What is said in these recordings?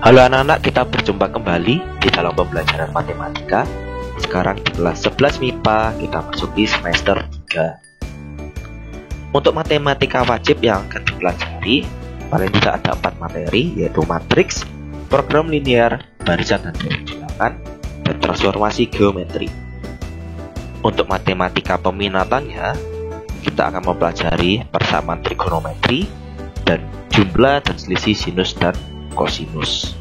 Halo anak-anak, kita berjumpa kembali di dalam pembelajaran matematika. Sekarang di kelas 11 MIPA, kita masuki semester 3. Untuk matematika wajib yang akan dipelajari, paling tidak ada 4 materi, yaitu matriks, program linear, barisan dan teori bilangan, dan transformasi geometri. Untuk matematika peminatannya, kita akan mempelajari persamaan trigonometri, dan jumlah dan selisih sinus dan kosinus.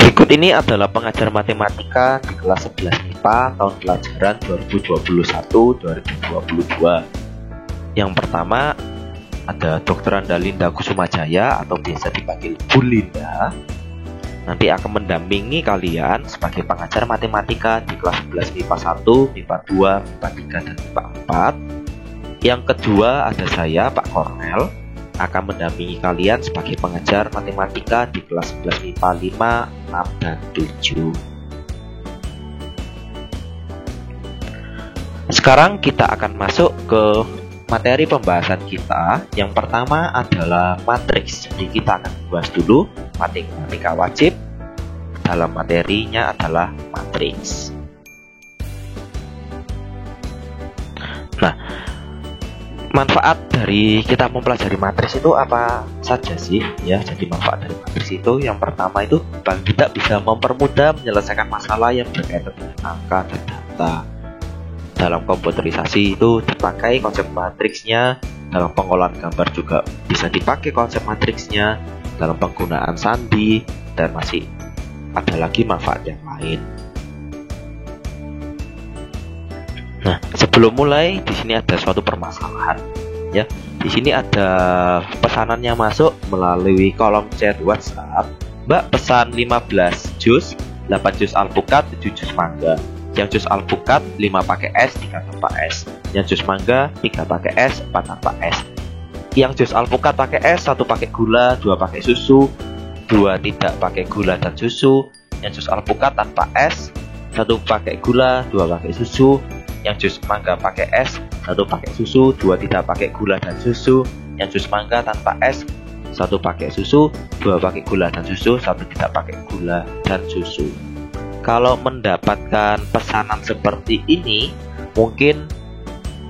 Berikut ini adalah pengajar matematika di kelas 11 MIPA tahun pelajaran 2021-2022. Yang pertama ada Dr. Andalinda Kusumajaya atau biasa dipanggil Bu Linda. Nanti akan mendampingi kalian sebagai pengajar matematika di kelas 11 MIPA 1, MIPA 2, MIPA 3, dan MIPA 4. Yang kedua ada saya, Pak Kornel, akan mendampingi kalian sebagai pengajar matematika di kelas 11 MIPA 5, 6, dan 7. Sekarang kita akan masuk ke materi pembahasan kita. Yang pertama adalah matriks. Jadi kita akan bahas dulu matematika wajib. Dalam materinya adalah matriks. Nah, manfaat dari kita mempelajari matriks itu apa saja sih? Ya, jadi manfaat dari matriks itu yang pertama itu paling tidak bisa mempermudah menyelesaikan masalah yang berkaitan dengan angka dan data. Dalam komputerisasi itu dipakai konsep matriksnya, dalam pengolahan gambar juga bisa dipakai konsep matriksnya, dalam penggunaan sandi, dan masih ada lagi manfaat yang lain. Nah, sebelum mulai, di sini ada suatu permasalahan, ya. Di sini ada pesanan yang masuk melalui kolom chat WhatsApp. Mbak pesan 15 jus, 8 jus alpukat, 7 jus mangga. Yang jus alpukat 5 pakai es, 3 tanpa es. Yang jus mangga 3 pakai es, 4 tanpa es. Yang jus alpukat pakai es, 1 pakai gula, 2 pakai susu, 2 tidak pakai gula dan susu. Yang jus alpukat tanpa es, 1 pakai gula, 2 pakai susu. Yang jus mangga pakai es, 1 pakai susu, 2 tidak pakai gula dan susu. Yang jus mangga tanpa es, 1 pakai susu, 2 pakai gula dan susu, 1 tidak pakai gula dan susu. Kalau mendapatkan pesanan seperti ini, mungkin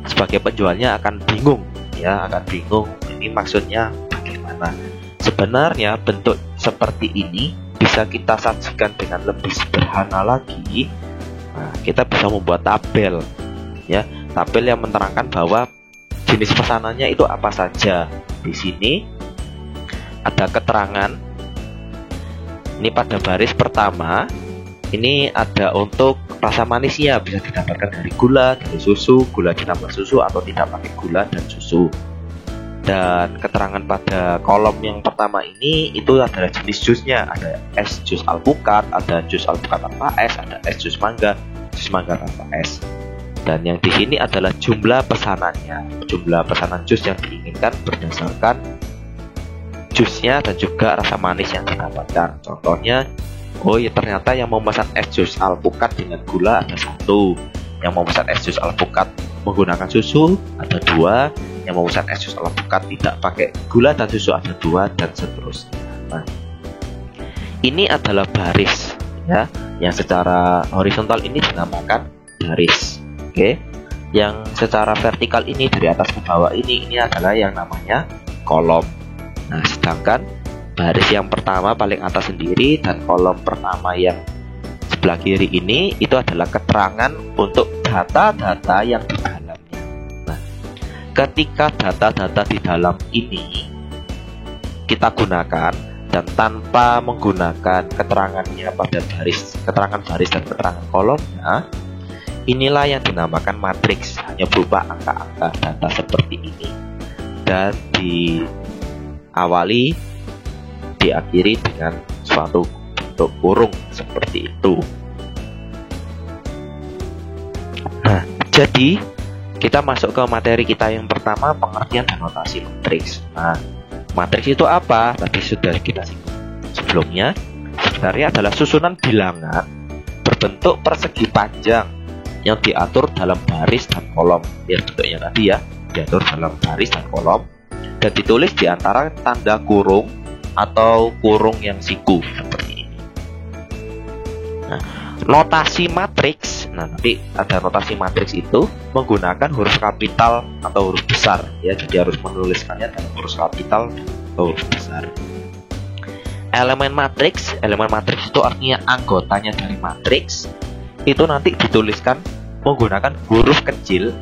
sebagai penjualnya akan bingung, ya, akan bingung ini maksudnya bagaimana. Sebenarnya bentuk seperti ini bisa kita sajikan dengan lebih sederhana lagi. Nah, kita bisa membuat tabel, ya, tabel yang menerangkan bahwa jenis pesanannya itu apa saja. Di sini ada keterangan. Ini pada baris pertama, ini ada untuk rasa manisnya, bisa didapatkan dari gula, dari susu, gula ditambah susu, atau tidak pakai gula dan susu. Dan keterangan pada kolom yang pertama ini itu adalah jenis jusnya. Ada es jus alpukat, ada jus alpukat tanpa es, ada es jus mangga tanpa es. Dan yang di sini adalah jumlah pesanannya, jumlah pesanan jus yang diinginkan berdasarkan jusnya dan juga rasa manis yang didapatkan. Contohnya, oh ya, ternyata yang memesan es jus alpukat dengan gula ada 1, yang memesan es jus alpukat menggunakan susu ada 2, yang memesan es jus alpukat tidak pakai gula dan susu ada 2, dan seterusnya. Nah, ini adalah baris, ya, yang secara horizontal ini dinamakan baris. Oke, yang secara vertikal ini dari atas ke bawah ini adalah yang namanya kolom. Nah, sedangkan baris yang pertama paling atas sendiri dan kolom pertama yang sebelah kiri ini itu adalah keterangan untuk data-data yang di dalamnya. Nah, ketika data-data di dalam ini kita gunakan dan tanpa menggunakan keterangannya pada baris, keterangan baris dan keterangan kolomnya, inilah yang dinamakan matriks, hanya berupa angka-angka data seperti ini. Dan diakhiri dengan suatu bentuk kurung seperti itu. Nah, jadi kita masuk ke materi kita yang pertama, pengertian dan notasi matriks. Nah, matriks itu apa? Tadi sudah kita singgung sebelumnya. Sebenarnya adalah susunan bilangan berbentuk persegi panjang yang diatur dalam baris dan kolom. Lihat bentuknya tadi, ya, diatur dalam baris dan kolom. dan ditulis di antara tanda kurung atau kurung yang siku seperti ini. Nah, notasi matriks, nanti ada notasi matriks itu menggunakan huruf kapital atau huruf besar ya, jadi harus menuliskannya dalam huruf kapital atau huruf besar. Elemen matriks itu artinya anggotanya dari matriks, itu nanti dituliskan menggunakan huruf kecil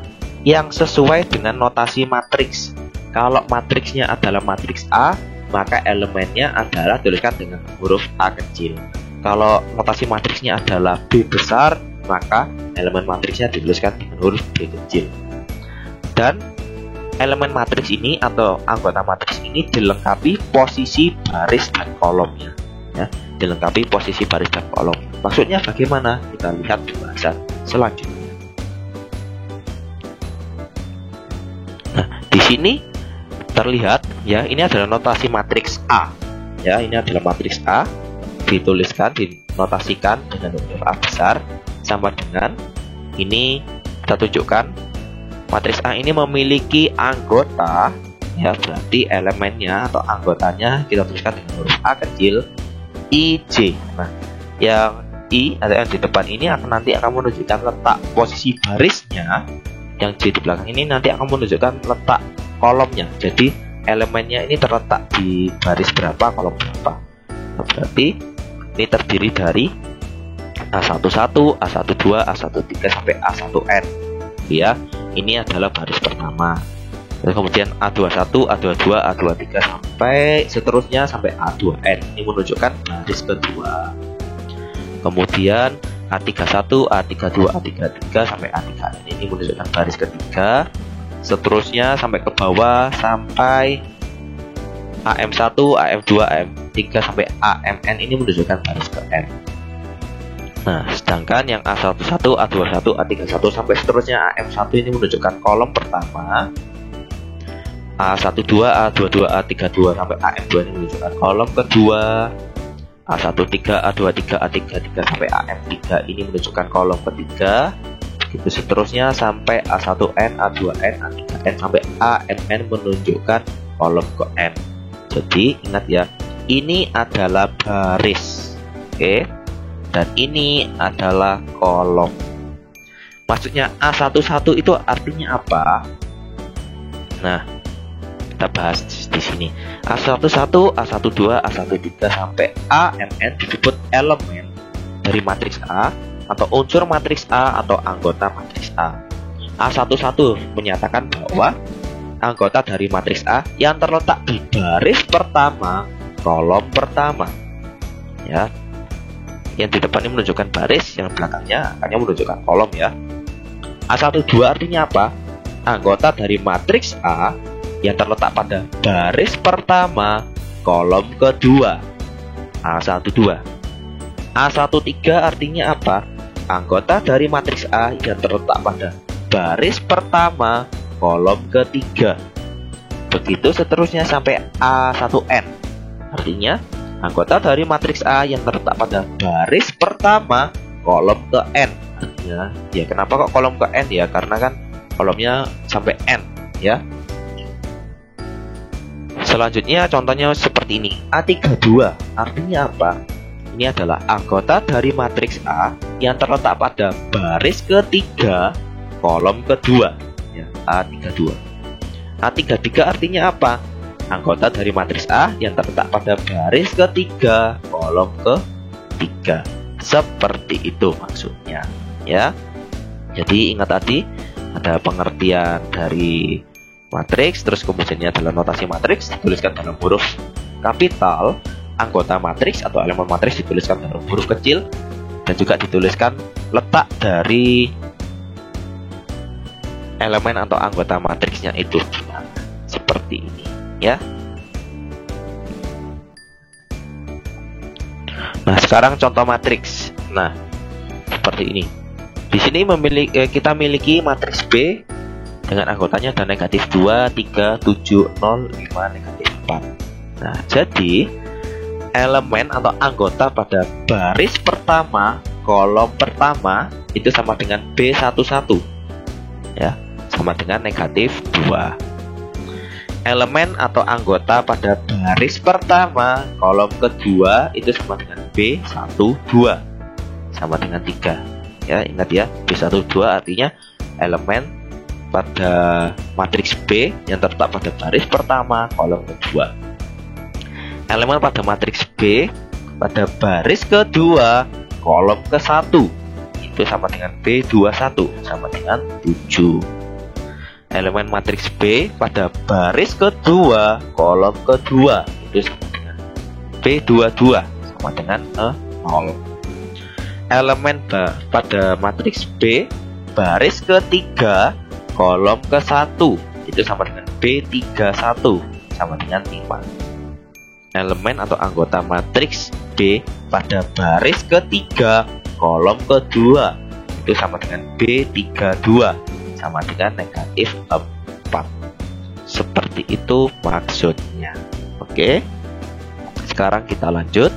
yang sesuai dengan notasi matriks. Kalau matriksnya adalah matriks A, maka elemennya adalah tuliskan dengan huruf A kecil. Kalau notasi matriksnya adalah B besar, maka elemen matriksnya dituliskan dengan huruf B kecil. Dan elemen matriks ini atau anggota matriks ini dilengkapi posisi baris dan kolomnya ya, dilengkapi posisi baris dan kolom. Maksudnya bagaimana? Kita lihat pembahasan selanjutnya. Nah, di sini terlihat ya, ini adalah notasi matriks A ya, ini adalah matriks A, dituliskan, dinotasikan dengan huruf A besar sama dengan ini. Kita tunjukkan matriks A ini memiliki anggota ya, berarti elemennya atau anggotanya kita tuliskan dengan huruf A kecil IJ. Nah, yang I atau yang di depan ini nanti akan menunjukkan letak posisi barisnya, yang J di belakang ini nanti akan menunjukkan letak kolomnya. Jadi elemennya ini terletak di baris berapa, kolom berapa. Nah, berarti ini terdiri dari A11, A12, A13 sampai A1N ya. Ini adalah baris pertama. Terus kemudian A21, A22, A23 sampai seterusnya sampai A2N. Ini menunjukkan baris kedua. Kemudian A31, A32, A33 sampai A3N. Ini menunjukkan baris ketiga. Seterusnya sampai ke bawah sampai AM1, AM2, AM3 sampai AMN, ini menunjukkan baris ke N. Nah, sedangkan yang A11, A21, A31 sampai seterusnya AM1 ini menunjukkan kolom pertama. A12, A22, A32 sampai AM2 ini menunjukkan kolom kedua. A13, A23, A33 sampai AM3 ini menunjukkan kolom ketiga. Itu seterusnya sampai A1N, A2N, A3N sampai AMN menunjukkan kolom ke N. Jadi ingat ya, ini adalah baris, oke, dan ini adalah kolom. Maksudnya A11 itu artinya apa? Nah, kita bahas di sini. A11, A12, A13 sampai AMN disebut elemen dari matriks A atau unsur matriks A atau anggota matriks A. A11 menyatakan bahwa anggota dari matriks A yang terletak di baris pertama, kolom pertama. Ya. Yang di depan ini menunjukkan baris, yang belakangnya akan menunjukkan kolom ya. A12 artinya apa? Anggota dari matriks A yang terletak pada baris pertama, kolom kedua. A12. A13 artinya apa? Anggota dari matriks A yang terletak pada baris pertama, kolom ketiga. Begitu seterusnya sampai A1N. Artinya anggota dari matriks A yang terletak pada baris pertama, kolom ke N. Artinya, ya kenapa kok kolom ke N ya? Karena kan kolomnya sampai N ya. Selanjutnya contohnya seperti ini. A32 artinya apa? Ini adalah anggota dari matriks A yang terletak pada baris ketiga, kolom kedua ya, A32. A33 artinya apa? Anggota dari matriks A yang terletak pada baris ketiga, kolom ketiga. Seperti itu maksudnya ya. Jadi ingat tadi ada pengertian dari matriks, terus kemudiannya adalah notasi matriks dituliskan dalam huruf kapital. Anggota matriks atau elemen matriks dituliskan dalam huruf kecil, dan juga dituliskan letak dari elemen atau anggota matriksnya itu seperti ini ya. Nah, sekarang contoh matriks. Nah, seperti ini. Di sini kita miliki matriks B dengan anggotanya ada negatif 2, 3, 7, 0, 5, negatif 4. Nah, jadi elemen atau anggota pada baris pertama, kolom pertama itu sama dengan B11 ya, sama dengan negatif 2. elemen atau anggota pada baris pertama kolom kedua itu sama dengan B12 sama dengan 3. Ya, ingat ya, B12 artinya elemen pada matriks B yang terletak pada baris pertama kolom kedua. Elemen pada matriks B pada baris kedua kolom ke-1 itu sama dengan B21 sama dengan 7. Elemen matriks B pada baris kedua kolom kedua itu sama dengan B22 sama dengan 0. Elemen pada matriks B baris ketiga kolom ke-1 itu sama dengan B31 sama dengan 5. Elemen atau anggota matriks B pada baris ketiga kolom kedua itu sama dengan B32 sama dengan negatif 4. Seperti itu maksudnya. Oke, sekarang kita lanjut.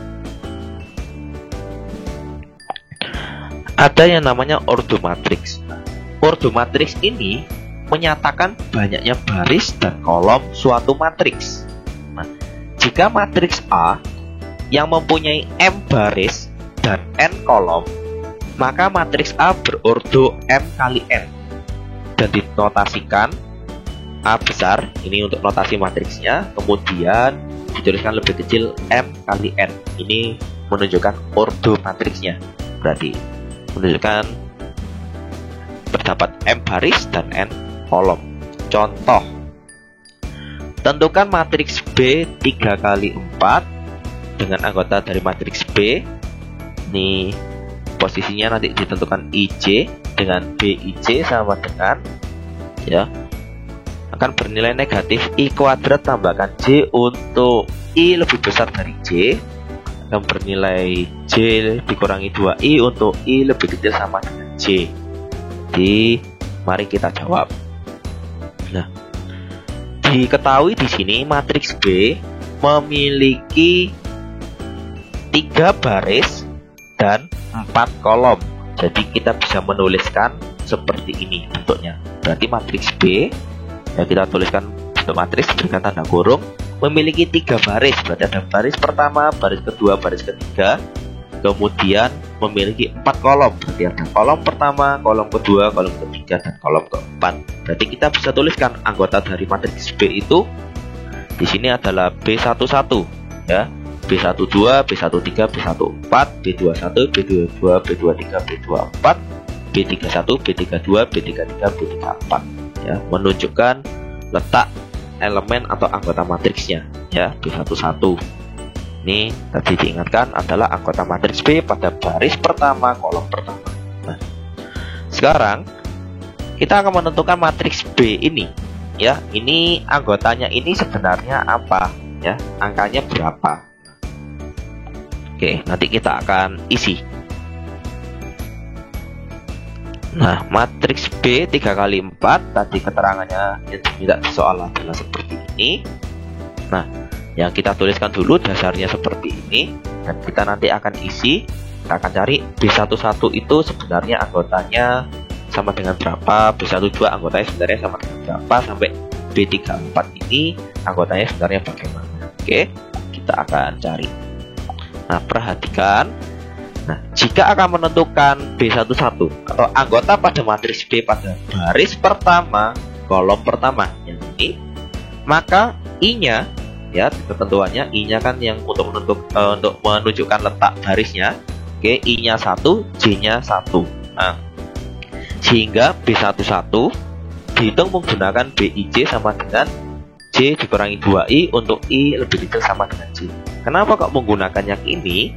Ada yang namanya ordo matriks. Ordo matriks ini menyatakan banyaknya baris dan kolom suatu matriks. Nah, jika matriks A yang mempunyai M baris dan N kolom, maka matriks A berordo M kali N dan dinotasikan A besar, ini untuk notasi matriksnya, kemudian dituliskan lebih kecil M kali N. Ini menunjukkan ordo matriksnya, berarti menunjukkan terdapat M baris dan N kolom. Contoh, tentukan matriks B 3 kali 4 dengan anggota dari matriks B. Ini posisinya nanti ditentukan IJ dengan BIJ sama dengan, ya, akan bernilai negatif I kuadrat tambahkan J untuk I lebih besar dari J akan bernilai J dikurangi 2I untuk I lebih kecil sama dengan J. Jadi mari kita jawab. Nah, diketahui di sini matriks B memiliki 3 baris dan 4 kolom. Jadi kita bisa menuliskan seperti ini bentuknya. Berarti matriks B yang kita tuliskan bentuk matriks dengan tanda kurung memiliki 3 baris. Berarti ada baris pertama, baris kedua, baris ketiga. Kemudian memiliki 4 kolom. Berarti ada kolom pertama, kolom kedua, kolom ketiga, dan kolom keempat. Berarti kita bisa tuliskan anggota dari matriks B itu di sini adalah B11, ya. B12, B13, B14, B21, B22, B23, B24, B31, B32, B33, B34, ya, menunjukkan letak elemen atau anggota matriksnya, ya. B11 ini tadi diingatkan adalah anggota matriks B pada baris pertama kolom pertama. Nah, sekarang kita akan menentukan matriks B ini, ya. Ini anggotanya ini sebenarnya apa, ya, angkanya berapa. Oke, nanti kita akan isi. Nah, matriks B 3 kali 4 tadi keterangannya yang diminta di soal adalah seperti ini. Nah, yang kita tuliskan dulu dasarnya seperti ini dan kita nanti akan isi. Kita akan cari B11 itu sebenarnya anggotanya sama dengan berapa, B12 anggotanya sebenarnya sama dengan berapa, sampai B34 ini anggotanya sebenarnya bagaimana. Oke, kita akan cari. Nah, perhatikan. Nah, jika akan menentukan B11 atau anggota pada matriks B pada baris pertama kolom pertama yang ini, maka I-nya, ya, ketentuannya I-nya kan yang untuk menunjukkan letak barisnya. Oke, I-nya 1, J-nya 1. Nah, sehingga B11 dihitung menggunakan BIJ sama dengan J dikurangi 2I untuk I lebih kecil sama dengan J. Kenapa kok menggunakan yang ini?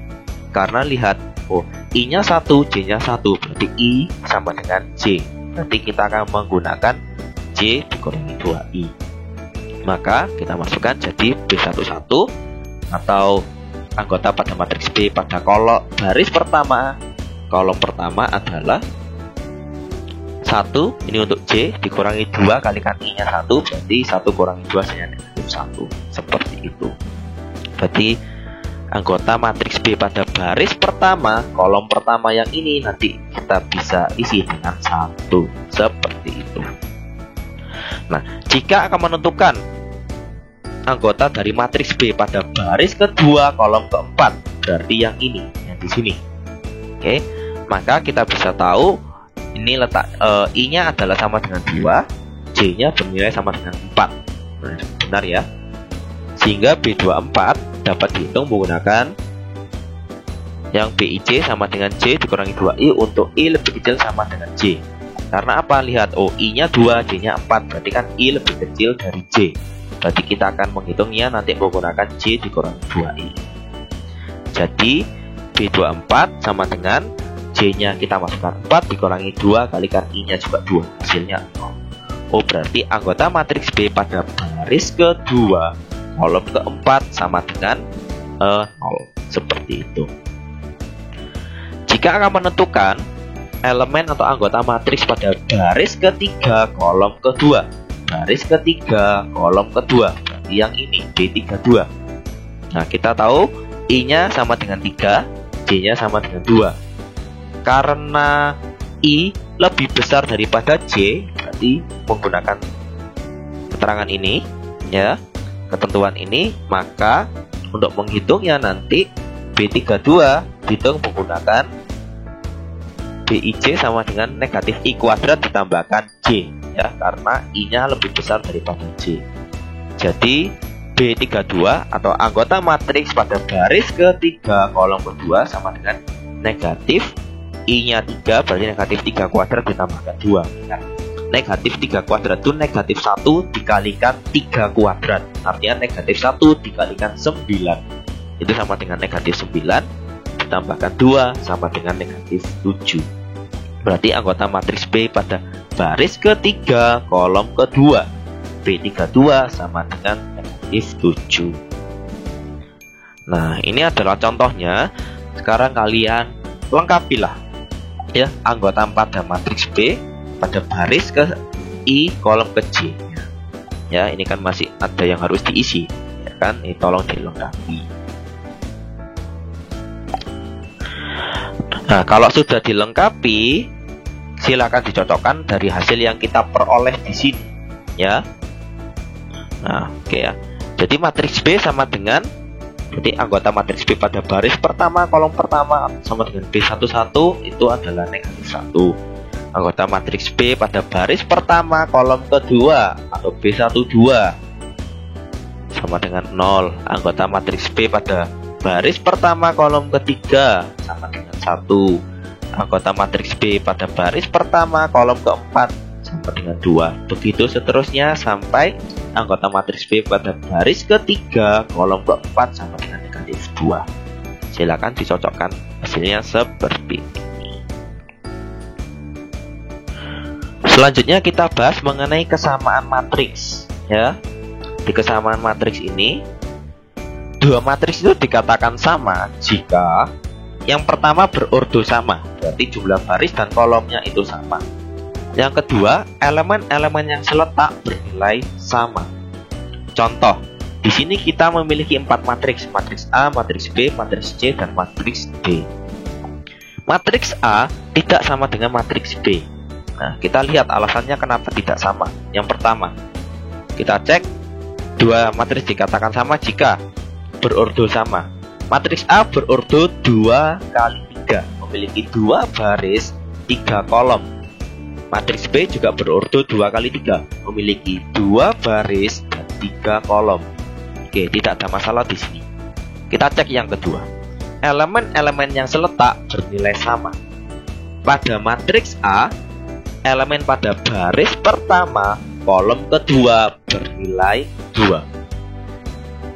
Karena lihat, oh, I-nya 1, J-nya 1, berarti I sama dengan J. Nanti kita akan menggunakan J dikurangi 2I. Maka kita masukkan jadi B11 atau anggota pada matriks B pada kolom baris pertama. Kolom pertama adalah 1, ini untuk J dikurangi 2 kalikan I-nya 1, berarti 1 kurangi 2 sama negatif 1. Seperti itu. Berarti anggota matriks B pada baris pertama kolom pertama yang ini nanti kita bisa isi dengan 1. Seperti itu. Nah, jika akan menentukan anggota dari matriks B pada baris kedua kolom keempat, berarti yang ini, yang di sini. Oke, maka kita bisa tahu ini letak I-nya adalah sama dengan 2, J-nya bernilai sama dengan 4. Benar ya? Sehingga B24 dapat dihitung menggunakan yang BIJ sama dengan J dikurangi 2I untuk I lebih kecil sama dengan J. Karena apa? Lihat, I-nya 2, J-nya 4, berarti kan I lebih kecil dari J. Berarti kita akan menghitungnya nanti menggunakan J dikurangi 2I. Jadi B24 sama dengan J-nya kita masukkan 4 dikurangi 2 kalikan I-nya juga 2, hasilnya 0. Berarti anggota matriks B pada baris kedua kolom keempat sama dengan 0. Seperti itu. Jika akan menentukan elemen atau anggota matriks pada baris ketiga kolom kedua, baris ketiga kolom kedua, berarti yang ini B32. Nah, kita tahu I-nya sama dengan 3, J-nya sama dengan 2. Karena I lebih besar daripada J, berarti menggunakan keterangan ini, ya, ketentuan ini, maka untuk menghitungnya nanti B32 dihitung menggunakan BIJ sama dengan negatif I kuadrat ditambahkan J, ya, karena I-nya lebih besar daripada J. Jadi B32 atau anggota matriks pada baris ketiga kolom kedua sama dengan negatif I-nya 3, berarti negatif 3 kuadrat ditambahkan 2. Nah, negatif 3 kuadrat itu negatif 1 dikalikan 3 kuadrat, artinya negatif 1 dikalikan 9, itu sama dengan negatif 9 ditambahkan 2 sama dengan negatif 7. Berarti anggota matriks B pada baris ketiga kolom kedua B32 sama dengan negatif 7. Nah, ini adalah contohnya. Sekarang kalian lengkapilah, ya, anggota pada matriks B pada baris ke I kolom ke J. Ya, ini kan masih ada yang harus diisi, ya kan? Ini tolong dilengkapi. Nah, kalau sudah dilengkapi, silakan dicocokkan dari hasil yang kita peroleh di sini, ya. Nah, oke ya. Jadi matriks B sama dengan, jadi anggota matriks B pada baris pertama kolom pertama sama dengan B11 itu adalah negatif 1. Anggota matriks B pada baris pertama kolom kedua atau B12 sama dengan 0. Anggota matriks B pada baris pertama kolom ketiga sama dengan 1. Anggota matriks B pada baris pertama kolom keempat sama dengan 2. Begitu seterusnya sampai anggota matriks B pada baris ketiga kolom keempat sama dengan negatif 2. Silakan dicocokkan hasilnya seperti ini. Selanjutnya kita bahas mengenai kesamaan matriks, ya. Di kesamaan matriks ini, dua matriks itu dikatakan sama jika yang pertama berordo sama, berarti jumlah baris dan kolomnya itu sama. Yang kedua, elemen-elemen yang seletak bernilai sama. Contoh, di sini kita memiliki 4 matriks, matriks A, matriks B, matriks C, dan matriks D. Matriks A tidak sama dengan matriks B. Nah, kita lihat alasannya kenapa tidak sama. Yang pertama, kita cek dua matriks dikatakan sama jika berordo sama. Matriks A berordo 2 kali 3, memiliki 2 baris 3 kolom. Matriks B juga berordo 2 kali 3, memiliki 2 baris dan 3 kolom. Oke, tidak ada masalah di sini. Kita cek yang kedua. Elemen-elemen yang seletak bernilai sama. Pada matriks A, elemen pada baris pertama kolom kedua bernilai 2.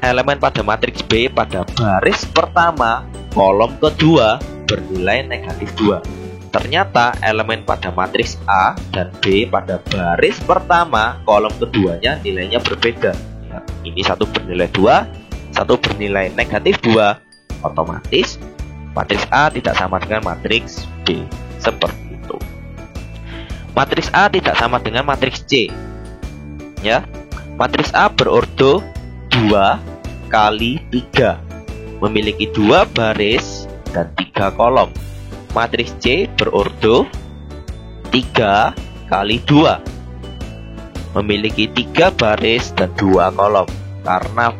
Elemen pada matriks B pada baris pertama kolom kedua bernilai negatif 2. Ternyata elemen pada matriks A dan B pada baris pertama kolom keduanya nilainya berbeda, ya, ini satu bernilai 2, satu bernilai negatif 2. Otomatis matriks A tidak sama dengan matriks B. Seperti itu. Matriks A tidak sama dengan matriks C, ya. Matriks A berordo 2 kali 3, memiliki 2 baris dan 3 kolom. Matriks C berordo 3 kali 2, memiliki 3 baris dan 2 kolom. Karena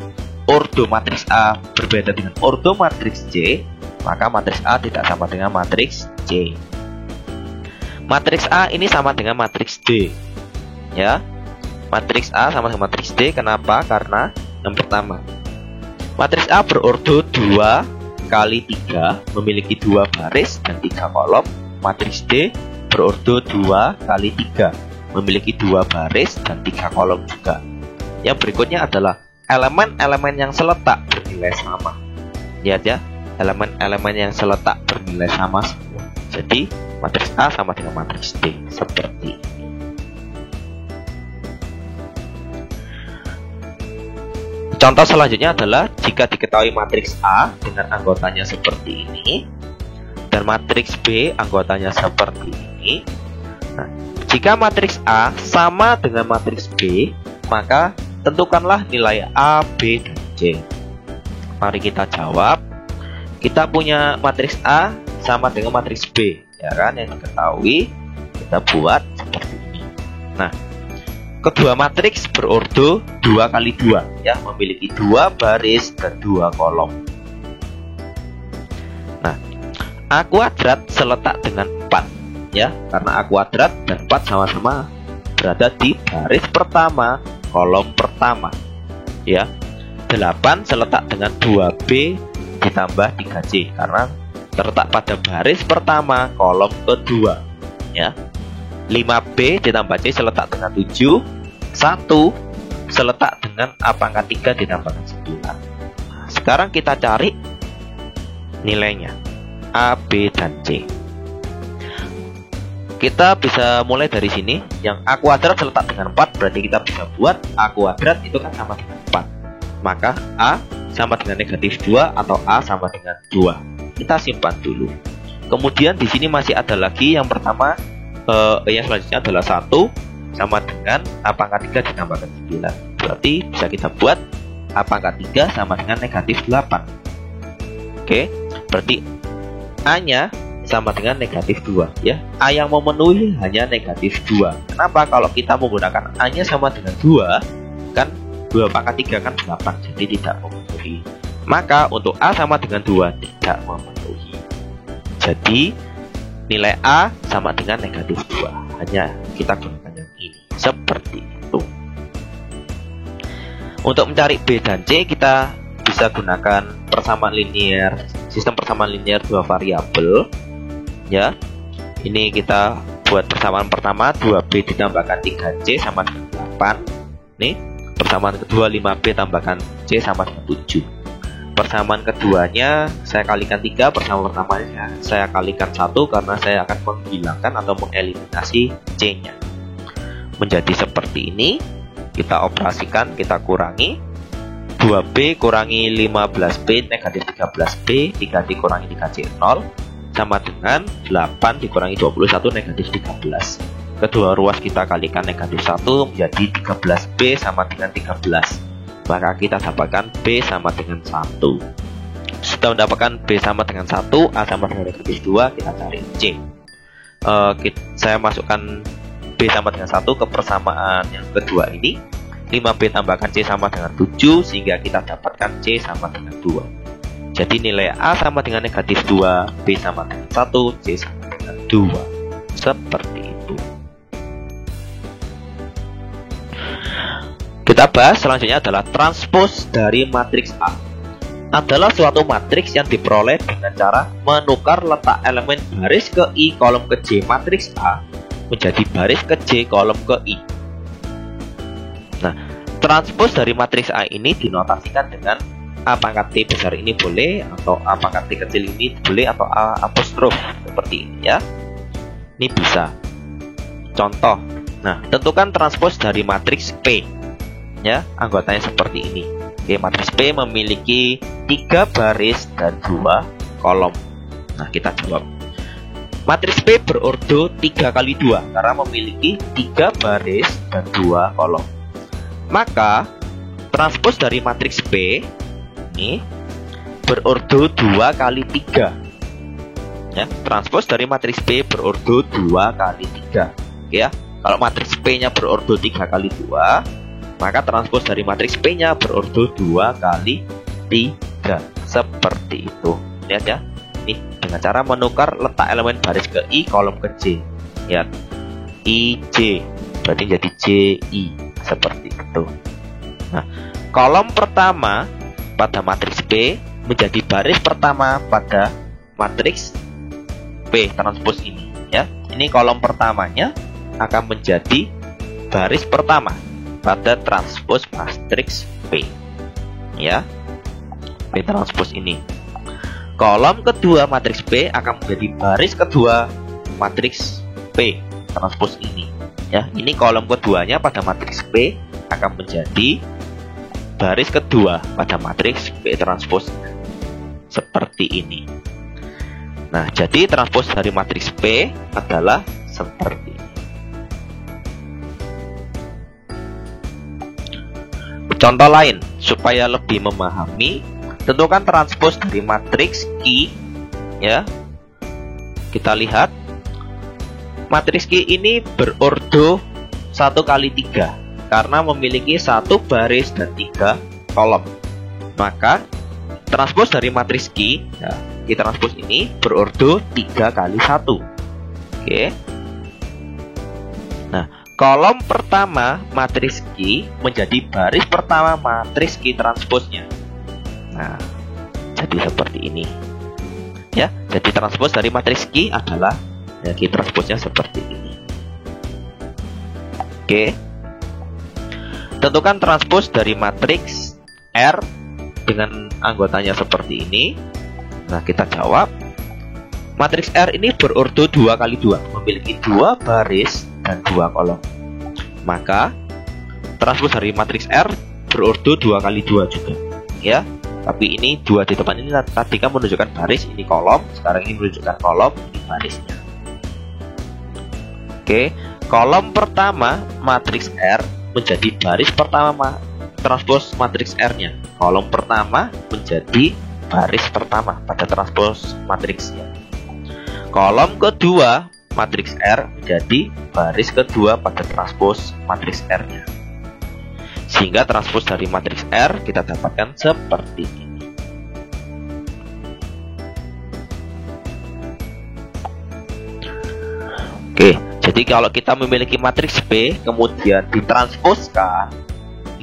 ordo matriks A berbeda dengan ordo matriks C, maka matriks A tidak sama dengan matriks C. Matriks A ini sama dengan matriks D. Ya. Matriks A sama dengan matriks D. Kenapa? Karena yang pertama, matriks A berordo 2 kali 3, memiliki 2 baris dan 3 kolom. Matriks D berordo 2 kali 3, memiliki 2 baris dan 3 kolom juga. Yang berikutnya adalah elemen-elemen yang seletak bernilai sama. Lihat ya, elemen-elemen yang seletak bernilai sama semua. Jadi matriks A sama dengan matriks D seperti ini. Contoh selanjutnya adalah jika diketahui matriks A dengan anggotanya seperti ini dan matriks B anggotanya seperti ini. Nah, jika matriks A sama dengan matriks B, maka tentukanlah nilai A, B, dan C. Mari kita jawab. Kita punya matriks A sama dengan matriks B, ya kan? Yang diketahui kita buat seperti ini. Nah, kedua matriks berordo 2 kali 2, ya, memiliki 2 baris dan 2 kolom. Nah, A kuadrat seletak dengan 4, ya, karena A kuadrat dan 4 sama-sama berada di baris pertama, kolom pertama, ya. 8 seletak dengan 2B ditambah 3C karena terletak pada baris pertama, kolom kedua, ya. 5B ditambah C seletak dengan 7. 1 seletak dengan A pangkat 3 ditambahkan 9. Sekarang kita cari nilainya A, B, dan C. Kita bisa mulai dari sini. Yang A kuadrat seletak dengan 4, berarti kita bisa buat A kuadrat itu kan sama dengan 4. Maka A sama dengan negatif 2 atau A sama dengan 2. Kita simpan dulu. Kemudian di sini masih ada lagi yang pertama, yang selanjutnya adalah 1 sama dengan A pangkat 3 ditambahkan 9. Berarti bisa kita buat A pangkat 3 sama dengan negatif 8. Oke, berarti A-nya sama dengan negatif 2, ya. A yang memenuhi hanya negatif 2. Kenapa? Kalau kita menggunakan A-nya sama dengan 2, kan 2 pangkat 3 kan 8, jadi tidak memenuhi. Maka untuk A sama dengan 2 tidak memenuhi. Jadi nilai A sama dengan negatif 2. Hanya kita gunakan yang ini. Seperti itu. Untuk mencari B dan C, kita bisa gunakan persamaan linear, sistem persamaan linear 2 variabel. Ya, ini kita buat persamaan pertama 2B ditambahkan 3C sama dengan 8. Nih, persamaan kedua 5B tambahkan C sama dengan 7. Persamaan keduanya saya kalikan 3, persamaan pertamanya saya kalikan 1 karena saya akan menghilangkan atau mengeliminasi C-nya. Menjadi seperti ini, kita operasikan, kita kurangi 2B kurangi 15B negatif 13B, 3D kurangi 3C 0 sama dengan 8 dikurangi 21 negatif 13. Kedua ruas kita kalikan negatif 1 menjadi 13B sama dengan 13. Maka kita dapatkan B sama dengan 1. Sudah mendapatkan B sama dengan 1, A sama dengan negatif 2, kita cari C. Saya masukkan B sama dengan 1 ke persamaan yang kedua ini. 5B tambahkan C sama dengan 7, sehingga kita dapatkan C sama dengan 2. Jadi nilai A sama dengan negatif 2, B sama dengan 1, C sama dengan 2. Seperti itu. Kita bahas selanjutnya adalah transpos dari matriks A. Adalah suatu matriks yang diperoleh dengan cara menukar letak elemen baris ke I kolom ke J matriks A menjadi baris ke J kolom ke I. Nah, transpos dari matriks A ini dinotasikan dengan A pangkat T besar ini boleh, atau A pangkat T kecil ini boleh, atau A apostrof seperti ini, ya. Ini bisa. Contoh. Nah, tentukan transpos dari matriks P. Ya, anggotanya seperti ini. Oke, matriks P memiliki 3 baris dan 2 kolom. Nah, kita jawab. Matriks P berordo 3 kali 2 karena memiliki 3 baris dan 2 kolom. Maka transpos dari matriks P ini berordo 2 kali 3. Ya, transpos dari matriks P berordo 2 kali 3. Ya, kalau matriks P-nya berordo 3 kali 2, maka transpos dari matriks P-nya berordo 2 kali 3. Seperti itu. Lihat ya. Ini dengan cara menukar letak elemen baris ke I, kolom ke J. Lihat. IJ berarti jadi JI. Seperti itu. Nah, kolom pertama pada matriks P menjadi baris pertama pada matriks P transpos ini ya. Ini kolom pertamanya akan menjadi baris pertama pada transpos matriks P ya. P transpos ini. Kolom kedua matriks P akan menjadi baris kedua matriks P transpos ini ya. Ini kolom keduanya pada matriks P akan menjadi baris kedua pada matriks P transpos seperti ini. Nah, jadi transpos dari matriks P adalah seperti ini. Contoh lain supaya lebih memahami, tentukan transpos dari matriks Q ya. Kita lihat matriks Q ini berordo 1 kali 3 karena memiliki 1 baris dan 3 kolom. Maka transpos dari matriks Q ya, Q transpos ini berordo 3 kali 1. Oke. Nah, kolom pertama matriks Q menjadi baris pertama matriks Q transposnya. Nah, jadi seperti ini. Ya, jadi transpos dari matriks Q adalah ya, Q transposnya seperti ini. Oke. Tentukan transpos dari matriks R dengan anggotanya seperti ini. Nah, kita jawab. Matriks R ini berordo 2 kali 2, memiliki 2 baris dan 2 kolom. Maka transpos dari matriks R berordo 2 kali 2 juga. Ya. Tapi ini 2 di depan ini tadi kan menunjukkan baris, ini kolom. Sekarang ini menunjukkan kolom, ini barisnya. Oke, kolom pertama matriks R menjadi baris pertama transpos matriks R-nya. Kolom pertama menjadi baris pertama pada transpos matriksnya. Kolom kedua matriks R menjadi baris kedua pada transpos matriks R-nya. Sehingga transpos dari matriks R kita dapatkan seperti ini. Oke, jadi kalau kita memiliki matriks P kemudian ditransposkan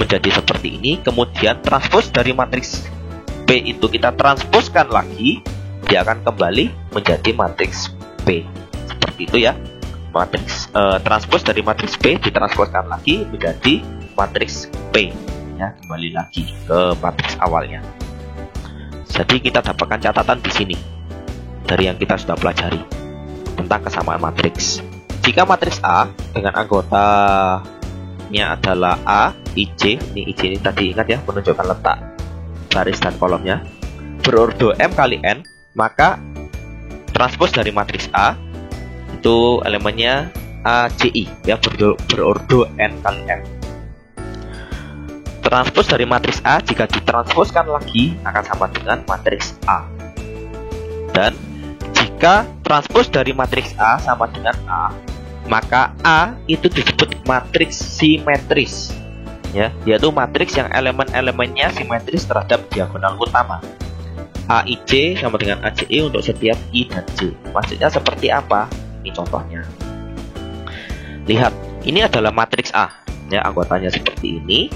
menjadi seperti ini, kemudian transpos dari matriks P itu kita transposkan lagi, dia akan kembali menjadi matriks P. Seperti itu ya. Matriks transpos dari matriks P ditransposkan lagi menjadi matriks P ya, kembali lagi ke matriks awalnya. Jadi kita dapatkan catatan di sini dari yang kita sudah pelajari tentang kesamaan matriks. Jika matriks A dengan anggotanya adalah A, IJ, ini IJ ini tadi ingat ya, menunjukkan letak baris dan kolomnya, berordo M kali N, maka transpos dari matriks A itu elemennya AJI ya, berordo N kali M. Transpos dari matriks A jika ditransposkan lagi akan sama dengan matriks A. Dan jika transpos dari matriks A sama dengan A, maka A itu disebut matriks simetris. Ya, yaitu matriks yang elemen-elemennya simetris terhadap diagonal utama. AIJ sama dengan AJI untuk setiap I dan J. Maksudnya seperti apa? Ini contohnya. Lihat, ini adalah matriks A. Ya, anggotanya seperti ini.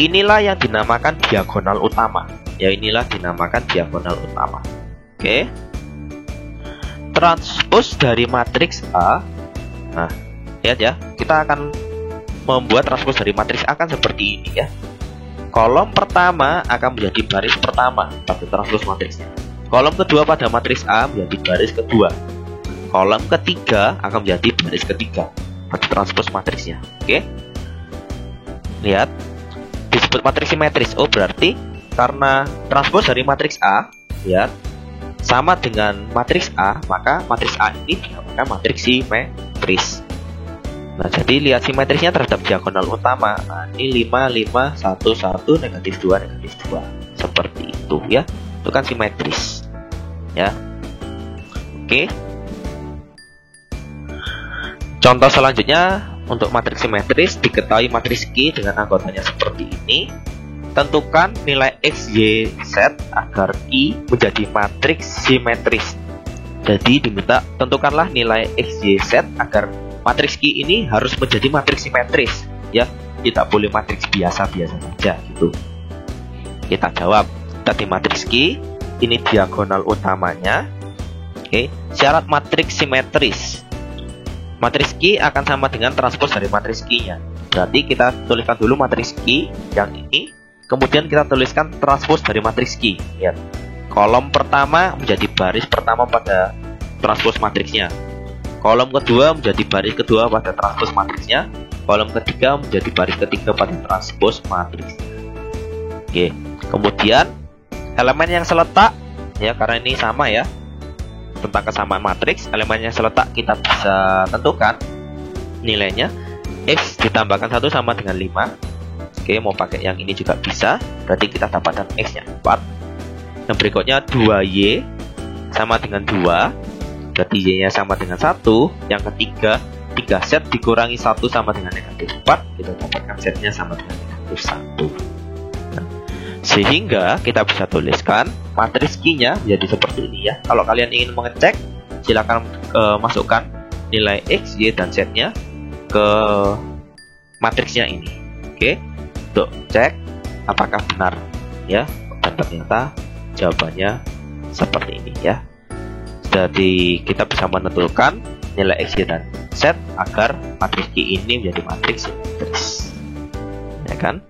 Inilah yang dinamakan diagonal utama. Ya, inilah dinamakan diagonal utama. Oke. Transpos dari matriks A. Nah, lihat ya, kita akan membuat transpos dari matriks A kan seperti ini ya. Kolom pertama akan menjadi baris pertama pada transpos matriksnya. Kolom kedua pada matriks A menjadi baris kedua. Kolom ketiga akan menjadi baris ketiga pada transpos matriksnya. Oke. Lihat, disebut matriks simetris. Oh, berarti karena transpos dari matriks A, lihat, sama dengan matriks A, maka matriks A ini dinamakan matriks simetris. Nah, jadi lihat simetrisnya terhadap diagonal utama. Nah, ini 5, 5, 1, 1, negatif 2, negatif 2. Seperti itu ya. Itu kan simetris. Ya. Oke. Contoh selanjutnya untuk matriks simetris diketahui matriks Q dengan anggotanya seperti ini. Tentukan nilai X, Y, Z agar Q menjadi matriks simetris. Jadi diminta tentukanlah nilai X, Y, Z agar matriks Q ini harus menjadi matriks simetris, ya. Tidak boleh matriks biasa-biasa saja gitu. Kita jawab tadi matriks Q, ini diagonal utamanya. Oke, syarat matriks simetris. Matriks Q akan sama dengan transpos dari matriks Q-nya. Berarti kita tuliskan dulu matriks Q yang ini, kemudian kita tuliskan transpos dari matriks Q. Lihat, kolom pertama menjadi baris pertama pada transpos matriksnya. Kolom kedua menjadi baris kedua pada transpos matriksnya. Kolom ketiga menjadi baris ketiga pada transpos matriksnya. Oke, kemudian elemen yang seletak, ya karena ini sama ya, tentang kesamaan matriks, elemen yang seletak kita bisa tentukan nilainya. X ditambahkan 1 sama dengan 5. Oke, mau pakai yang ini juga bisa. Berarti kita dapatkan X nya 4. Yang berikutnya 2Y sama dengan 2. Berarti Y nya sama dengan 1. Yang ketiga 3Z dikurangi 1 sama dengan negatif 4. Kita dapatkan Z nya sama dengan negatif 1. Nah, sehingga kita bisa tuliskan matriks Q-nya jadi seperti ini ya. Kalau kalian ingin mengecek, silakan masukkan nilai X, Y, dan Z-nya ke matriksnya ini. Oke, untuk cek apakah benar ya. Dan ternyata jawabannya seperti ini ya. Jadi kita bisa menentukan nilai X, Y, dan Z agar matriks Q ini menjadi matriks simetris. Ya kan?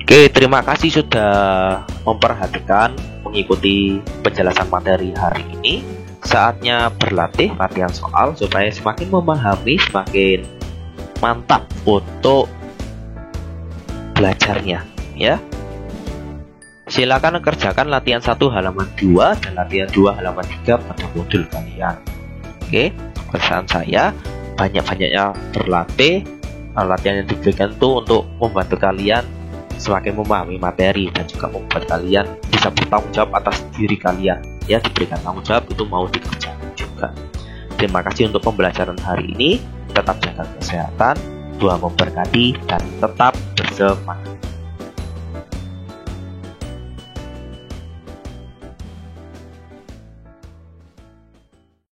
Oke, terima kasih sudah memperhatikan, mengikuti penjelasan materi hari ini. Saatnya berlatih, latihan soal supaya semakin memahami, semakin mantap untuk belajarnya, ya. Silakan kerjakan latihan 1 halaman 2 dan latihan 2 halaman 3 pada modul kalian. Oke, pesan saya banyak-banyaknya berlatih. Latihan yang diberikan itu untuk membantu kalian semakin memahami materi dan juga membuat kalian bisa bertanggung jawab atas diri kalian. Ya, diberikan tanggung jawab itu mau dikerjakan juga. Terima kasih untuk pembelajaran hari ini. Tetap jaga kesehatan, Tuhan memberkati, dan tetap bersemangat.